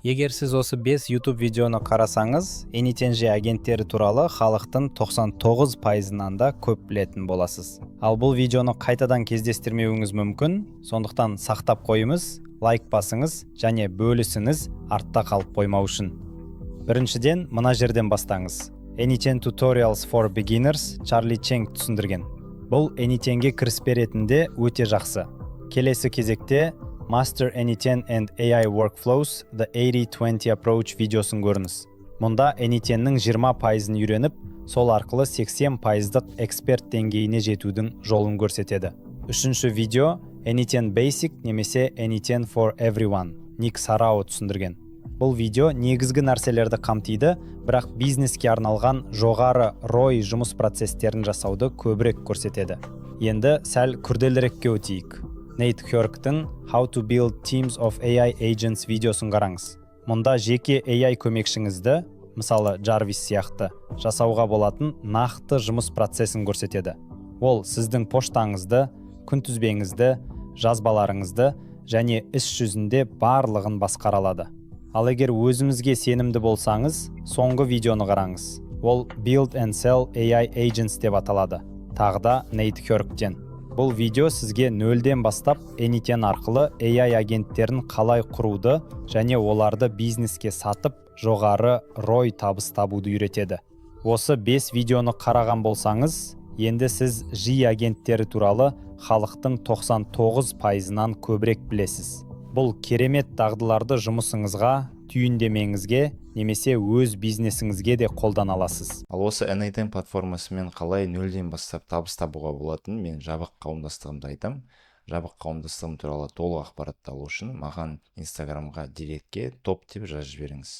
Егер сіз осы 5 YouTube видеоны қарасаңыз, Anyteng агенттері туралы халықтың 99%-нан да көп білетін боласыз. Ал бұл видеоны қайтадан кездестірмеуіңіз мүмкін, сондықтан сақтап қойыңыз, лайк басыңыз және бөлісіңіз артта қалып қоймау үшін. Біріншіден, мына жерден бастаңыз. Anyteng Tutorials for Beginners Чарли Ченг түсіндірген. Бұл Anyteng'ге кіріспе ретінде өте жақсы. Келесі кезекте Master Anyteng and AI Workflows The 80-20 Approach видеосын көріңіз. Мұнда Anyteng'нің 20%-ын үйреніп, сол арқылы 80%-дық эксперт деңгейіне жетудің жолын көрсетеді. Үшінші видео Anyteng Basic немесе Anyteng for Everyone Ник Сарао түсіндірген. Бұл видео негізгі нәрселерді қамтиды, бірақ бизнеске арналған жоғары ROI жұмыс процестерін жасауды көбірек көрсетеді. Енді сәл күрделірекке өтейік. Нейт Хёрктің How to Build Teams of AI Agents видеосын қараңыз. Мұнда жеке AI көмекшіңізді, мысалы Jarvis сияқты, жасауға болатын нақты жұмыс процесін көрсетеді. Ол сіздің поштаңызды, күнтізбеңізді, жазбаларыңызды және іс жүзінде барлығын басқара алады. Ал егер өзіңізге сенімді болсаңыз, соңғы видеоны қараңыз. Ол Build and Sell AI Agents деп аталады. Тағы да Нейт Хёрктен. Бұл видео сізге нөлден бастап Anyteng арқылы AI агенттерін қалай құруды және оларды бизнеске сатып, жоғары ROI табыс табуды үйретеді. Осы 5 видеоны қараған болсаңыз, енді сіз жи агенттері туралы халықтың 99%-нан көбірек білесіз. Бұл керемет дағдыларды жұмысыңызға, түйіндемеңізге немесе өз бизнесіңізге де қолдана аласыз. Ал осы Anyteng платформасымен қалай нөлден бастап табыс табуға болатынын мен жабық қауымдастығымда айтам. Жабық қауымдастығым туралы толық ақпаратты алу үшін маған Инстаграмға директке топ деп жазып жіберіңіз.